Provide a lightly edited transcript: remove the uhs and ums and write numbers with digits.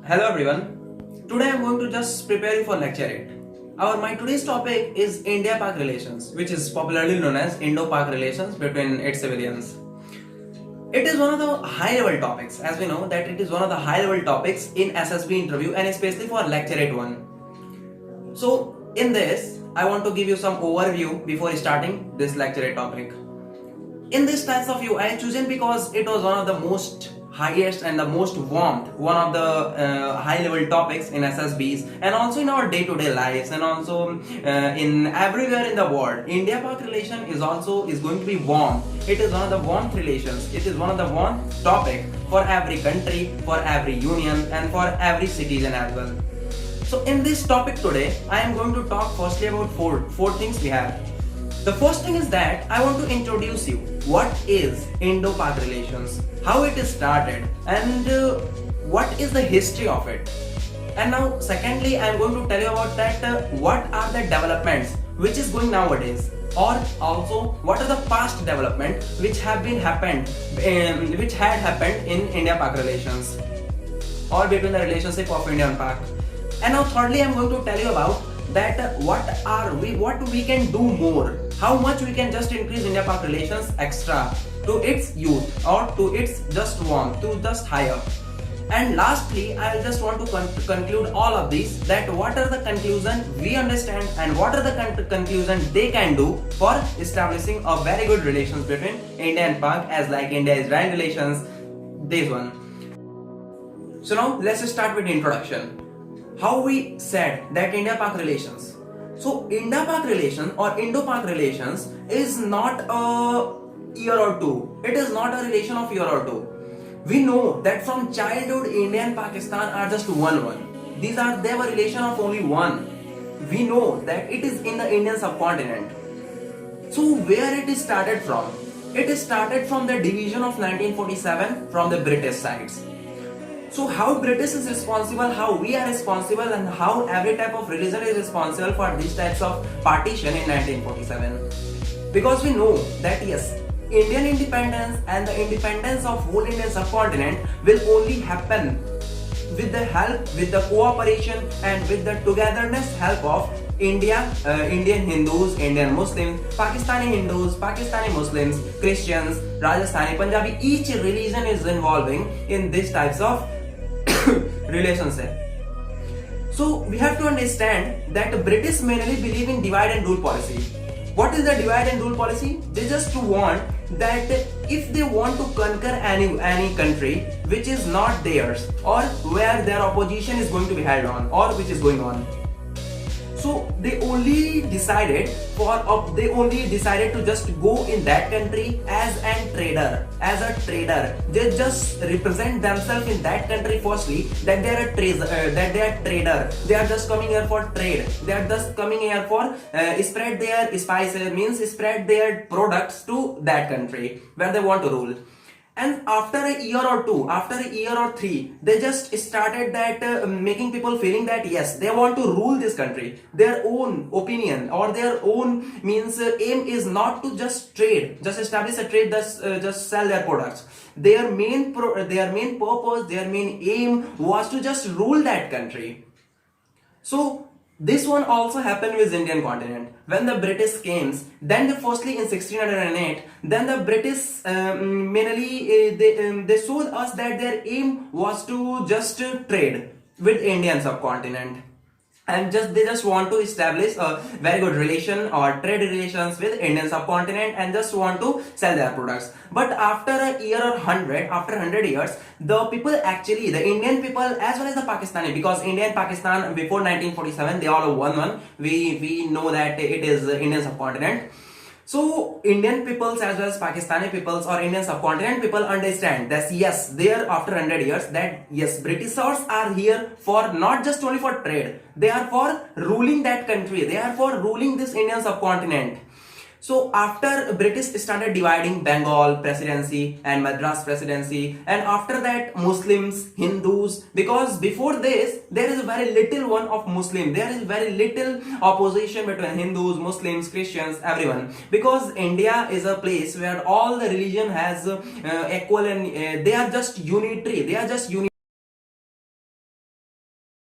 Hello everyone. Today I am going to just prepare you for lecture 8. My today's topic is India-Pak relations, which is popularly known as Indo-Pak relations between its civilians. It is one of the high-level topics, as we know that it is one of the high-level topics in SSB interview and especially for lecture 8-1. So in this, I want to give you some overview before starting this lecture 8 topic. In this types of view, I have chosen because it was one of the most highest and the most warmed, one of the high-level topics in SSBs and also in our day-to-day lives and also in everywhere in the world. India-Pak relation is going to be warm. It is one of the warmth relations. It is one of the warm topic for every country, for every union, and for every citizen as well. So in this topic today, I am going to talk firstly about four things we have. The first thing is that I want to introduce you what is Indo-Pak relations, how it is started, and what is the history of it. And now secondly, I am going to tell you about that what are the developments which is going nowadays, or also what are the past development which had happened in India-Pak relations or between the relationship of India and Pak. And now thirdly, I am going to tell you about that what we can do more, how much we can just increase India-Pak relations extra to its youth or to its just warmth, to just higher. And lastly, I just want to conclude all of these, that what are the conclusion we understand and what are the conclusion they can do for establishing a very good relations between India and Pak, as like India-Israel relations, this one. So now let's start with the introduction. How we said that India-Pak relations. So India-Pak relation or Indo-Pak relations is not a year or two. It is not a relation of year or two. We know that from childhood India and Pakistan are just one. They were relation of only one. We know that it is in the Indian subcontinent. So where it is started from? It is started from the division of 1947 from the British sides. So how British is responsible, how we are responsible, and how every type of religion is responsible for these types of partition in 1947. Because we know that yes, Indian independence and the independence of whole Indian subcontinent will only happen with the help, with the cooperation and with the togetherness help of Indian Hindus, Indian Muslims, Pakistani Hindus, Pakistani Muslims, Christians, Rajasthani, Punjabi. Each religion is involving in these types of relationship. So we have to understand that the British mainly believe in divide and rule policy. What is the divide and rule policy? They just want that if they want to conquer any country which is not theirs, or where their opposition is going to be held on, or which is going on, so they only decided to just go in that country as a trader. They just represent themselves in that country firstly, that they are a trader. They are just coming here for trade. They are just coming here for spread their spices, means spread their products to that country where they want to rule. And after a year or two, after a year or three, they just started that making people feeling that yes, they want to rule this country. Their own opinion or their own means aim is not to just trade, just establish a trade, just sell their products. Their main purpose, their main aim was to just rule that country. So this one also happened with Indian continent. When the British came, then firstly in 1608, then the British mainly they showed us that their aim was to just trade with Indian subcontinent. And they just want to establish a very good relation or trade relations with Indian subcontinent and just want to sell their products. But after a year or 100, after 100 years, the people actually, the Indian people as well as the Pakistani, because India and Pakistan before 1947, they all are one. We know that it is Indian subcontinent. So Indian peoples as well as Pakistani peoples or Indian subcontinent people understand that yes, there after 100 years that yes, Britishers are here for not just only for trade, they are for ruling that country, they are for ruling this Indian subcontinent. So after British started dividing Bengal presidency and Madras presidency, and after that Muslims, Hindus, because before this there is very little one of Muslim, there is very little opposition between Hindus, Muslims, Christians, everyone, because India is a place where all the religion has equal and they are just unitary,